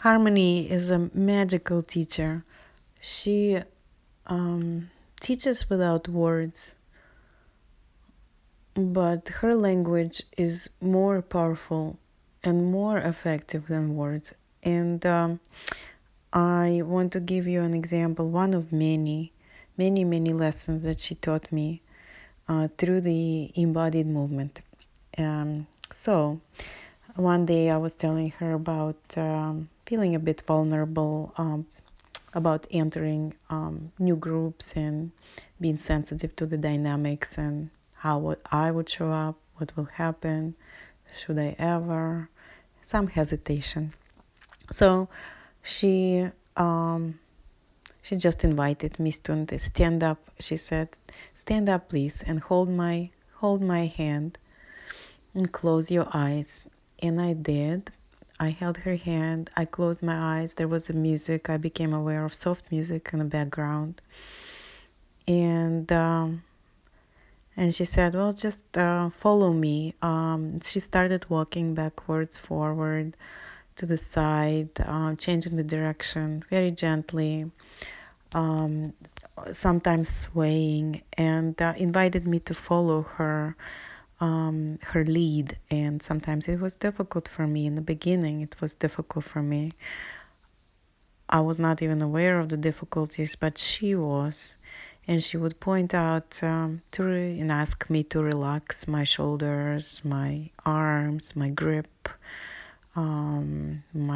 Harmony is a magical teacher. She teaches without words, but her language is more powerful and more effective than words. And I want to give you an example, one of many, many, many lessons that she taught me through the embodied movement. So one day I was telling her about feeling a bit vulnerable, about entering new groups and being sensitive to the dynamics and how I would show up, what will happen, should I ever, some hesitation. So she just invited me to stand up. She said, "Stand up, please, and hold my hand and close your eyes." And I did. I held her hand. I closed my eyes. There was a music. I became aware of soft music in the background. And she said, "Well, just follow me." She started walking backwards, forward, to the side, changing the direction very gently, sometimes swaying, and invited me to follow her lead. And sometimes it was difficult for me. In the beginning, it was difficult for me. I was not even aware of the difficulties, but she was. And she would point out and ask me to relax my shoulders, my arms, my grip, my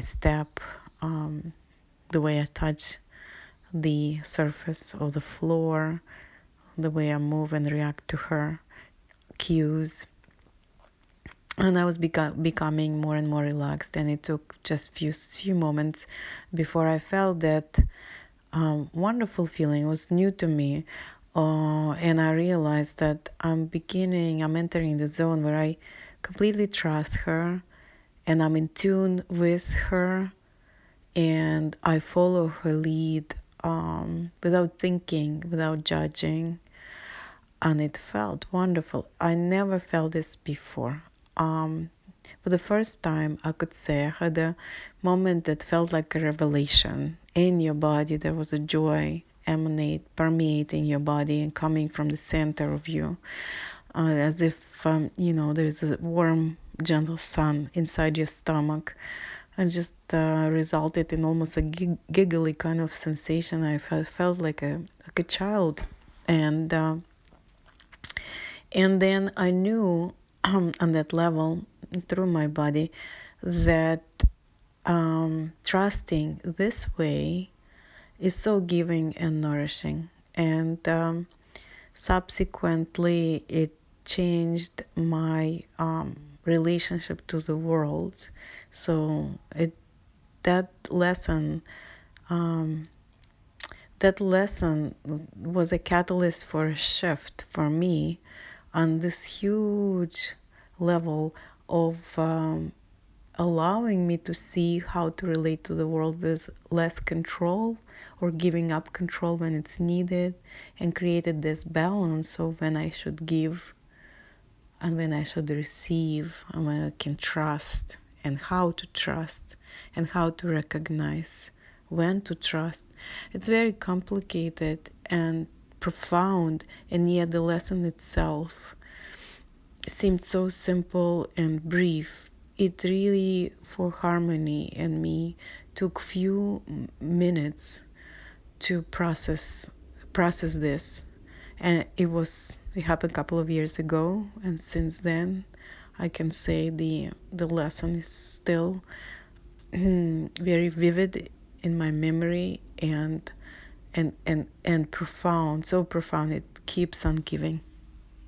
step, the way I touch the surface of the floor, the way I move and react to her cues. And I was becoming more and more relaxed, and it took just few moments before I felt that wonderful feeling. It was new to me, and I realized that I'm entering the zone where I completely trust her, and I'm in tune with her, and I follow her lead without thinking, without judging, and it felt wonderful. I never felt this before. For the first time, I could say I had a moment that felt like a revelation. In your body, there was a joy permeating your body and coming from the center of you, as if, there's a warm, gentle sun inside your stomach. And just resulted in almost a giggly kind of sensation. I felt like a child. And then I knew on that level, through my body, that trusting this way is so giving and nourishing. And subsequently, it changed my relationship to the world. So that lesson was a catalyst for a shift for me on this huge level of allowing me to see how to relate to the world with less control, or giving up control when it's needed, and created this balance of when I should give and when I should receive, and when I can trust, and how to recognize when to trust. It's very complicated and profound, and yet the lesson itself seemed so simple and brief. It really, for Harmony and me, took few minutes to process this. And it happened a couple of years ago, and since then I can say the lesson is still very vivid in my memory, and profound, so profound, it keeps on giving.